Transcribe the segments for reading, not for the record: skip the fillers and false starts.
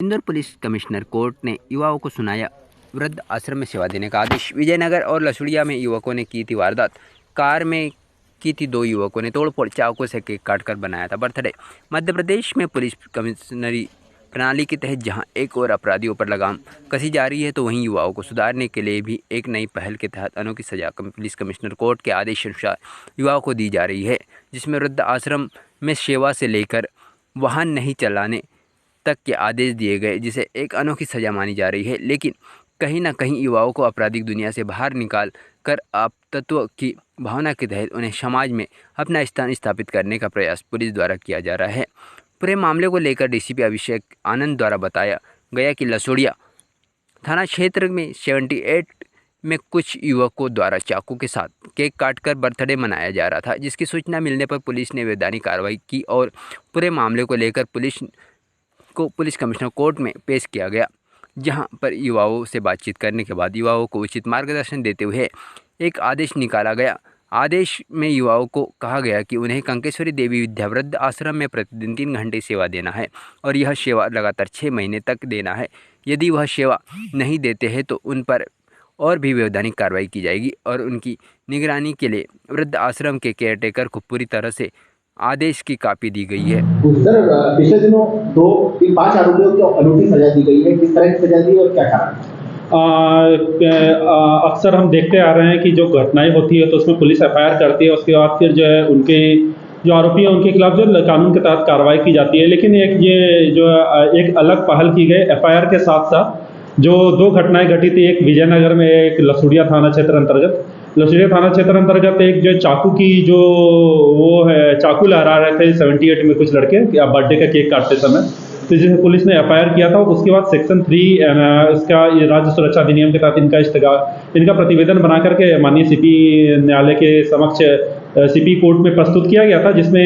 Indore police commissioner court ने युवाओं को सुनाया वृद्ध आश्रम में सेवा देने का आदेश। विजयनगर और लसुड़िया में युवकों ने की थी वारदात। कार में की थी 2 युवकों ने तोड़फोड़, चाकू से केक काटकर बनाया था बर्थडे। मध्य प्रदेश में पुलिस कमिश्नरी प्रणाली के तहत जहां एक और अपराधियों पर लगाम कसी जा रही है, तो वहीं युवाओं को सुधारने के लिए भी एक नई पहल के तहत अनोखी सजा पुलिस कमिश्नर कोर्ट के आदेश अनुसार युवाओं को दी जा रही है, जिसमें वृद्ध आश्रम में सेवा से लेकर वाहन नहीं चलाने तक के आदेश दिए गए, जिसे एक अनोखी सजा मानी जा रही है। लेकिन कहीं न कहीं युवाओं को आपराधिक दुनिया से बाहर निकाल कर अपतत्व की भावना के तहत उन्हें समाज में अपना स्थान स्थापित करने का प्रयास पुलिस द्वारा किया जा रहा है। पूरे मामले को लेकर डीसीपी अभिषेक आनंद द्वारा बताया गया कि लसोड़िया थाना क्षेत्र में 78 में कुछ युवकों द्वारा चाकू के साथ केक काटकर बर्थडे मनाया जा रहा था, जिसकी सूचना मिलने पर पुलिस ने वैधानिक कार्रवाई की और पूरे मामले को लेकर पुलिस कमिश्नर कोर्ट में पेश किया गया, जहां पर युवाओं से बातचीत करने के बाद युवाओं को उचित मार्गदर्शन देते हुए एक आदेश निकाला गया। आदेश में युवाओं को कहा गया कि उन्हें कंकेश्वरी देवी विद्या वृद्ध आश्रम में प्रतिदिन 3 घंटे सेवा देना है और यह सेवा लगातार 6 महीने तक देना है। यदि वह सेवा नहीं देते हैं तो उन पर और भी वैधानिक कार्रवाई की जाएगी और उनकी निगरानी के लिए वृद्ध आश्रम के केयरटेकर को पूरी तरह से आदेश की कॉपी दी गई है। सर, पिछले दिनों 5 आरोपियों को अनोखी सजा दी गई है, किस तरह की सजा दी और क्या कारण? अक्सर हम देखते आ रहे हैं कि जो घटनाएं होती है तो उसमें पुलिस एफआईआर करती है, उसके बाद फिर जो है उनके जो आरोपी हैं उनके खिलाफ जो कानून के तहत कार्रवाई की जाती है। लेकिन एक अलग पहल की गई एफआईआर के साथ साथ जो 2 घटनाएं घटी थी, एक विजयनगर में, एक लसुड़िया थाना क्षेत्र अंतर्गत। लसुड़िया थाना क्षेत्र अंतर्गत एक जो चाकू की जो वो है, चाकू लहरा रहे थे 78 में कुछ लड़के बर्थडे का केक काटते समय, तो जिसे पुलिस ने एफआईआर किया था। उसके बाद सेक्शन 3 इसका राज्य सुरक्षा अधिनियम के तहत इनका प्रतिवेदन बना करके माननीय सीपी न्यायालय के समक्ष सीपी कोर्ट में प्रस्तुत किया गया था, जिसमें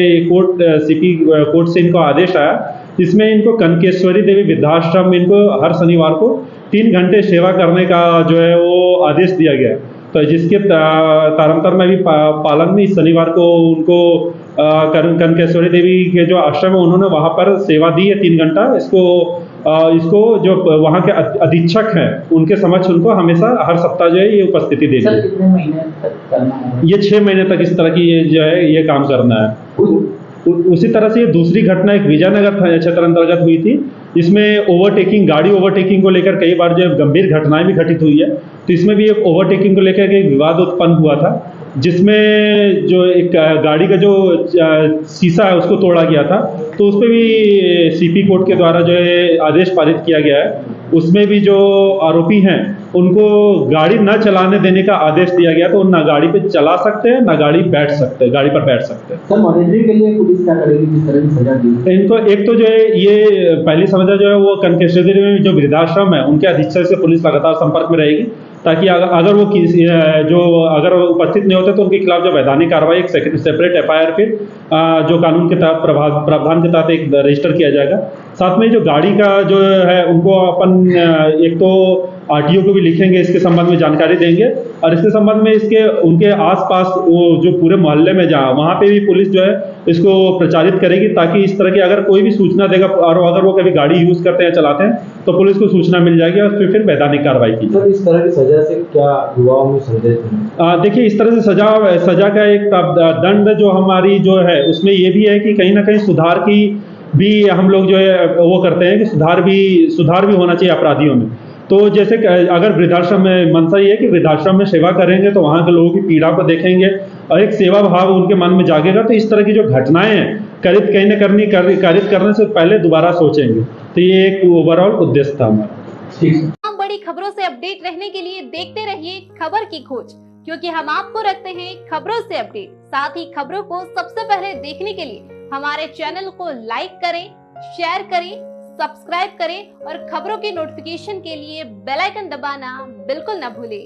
सीपी कोर्ट से इनको आदेश आया, जिसमें इनको कनकेश्वरी देवी वृद्धाश्रम में इनको हर शनिवार को 3 घंटे सेवा करने का जो है वो आदेश दिया गया। तो जिसके तारंतर में भी पालन में इस शनिवार को उनको कनकेश्वरी देवी के जो आश्रम है उन्होंने वहाँ पर सेवा दी है 3 घंटा। इसको जो वहाँ के अधीक्षक हैं उनके समक्ष उनको हमेशा हर सप्ताह जो है ये उपस्थिति देनी है। कितने महीने तक करना है? ये 6 महीने तक इस तरह की जो है ये काम करना है। उसी तरह से ये दूसरी घटना एक विजयनगर क्षेत्र अंतर्गत हुई थी, इसमें गाड़ी ओवरटेकिंग को लेकर कई बार जो गंभीर घटनाएं भी घटित हुई है। तो इसमें भी एक ओवरटेकिंग को लेकर एक विवाद उत्पन्न हुआ था, जिसमें जो एक गाड़ी का जो शीशा है उसको तोड़ा गया था। तो उस पर भी सीपी कोर्ट के द्वारा जो है आदेश पारित किया गया है। उसमें भी जो आरोपी हैं उनको गाड़ी न चलाने देने का आदेश दिया गया, तो ना गाड़ी पे चला सकते हैं ना गाड़ी पर बैठ सकते हैं। सर, मॉनिटरिंग के लिए पुलिस क्या करेगी जिस तरह की सजा दी? इनको एक तो जो है ये पहली समस्या जो है वो कनकेश्वरी में जो वृद्धाश्रम है उनके अधीक्षक से पुलिस लगातार संपर्क में रहेगी, ताकि अगर वो अगर उपस्थित नहीं होते तो उनके खिलाफ जो वैधानिक कार्रवाई एक सेपरेट एफआईआर फिर जो कानून के तहत प्रावधान के तहत एक रजिस्टर किया जाएगा। साथ में जो गाड़ी का जो है उनको अपन एक तो आरटीओ को भी लिखेंगे, इसके संबंध में जानकारी देंगे और इसके संबंध में उनके आसपास वो जो पूरे मोहल्ले में जहाँ वहाँ पे भी पुलिस जो है इसको प्रचारित करेगी, ताकि इस तरह की अगर कोई भी सूचना देगा और अगर वो कभी गाड़ी यूज करते हैं चलाते हैं तो पुलिस को सूचना मिल जाएगी और फिर वैधानिक कार्रवाई की। सर, इस तरह की सजा से क्या युवाओं में संदेश है? देखिए, इस तरह से सजा का एक दंड जो हमारी जो है उसमें ये भी है कि कहीं ना कहीं सुधार की भी हम लोग जो है वो करते हैं कि सुधार भी होना चाहिए अपराधियों में। तो जैसे अगर वृद्धाश्रम में मंशा ये है कि वृद्धाश्रम में सेवा करेंगे तो वहाँ के लोगों की पीड़ा को देखेंगे और एक सेवा भाव उनके मन में जागेगा, तो इस तरह की जो घटनाएं हैं कारित करने से पहले दोबारा सोचेंगे। तो ये एक ओवरऑल उद्देश्य था हमारा। बड़ी खबरों से अपडेट रहने के लिए देखते रहिए खबर की खोज, क्योंकि हम आपको रखते हैं खबरों से अपडेट। साथ ही खबरों को सबसे पहले देखने के लिए हमारे चैनल को लाइक करें, शेयर करें, सब्सक्राइब करें और खबरों की नोटिफिकेशन के लिए बेल आइकन दबाना बिल्कुल न भूलें।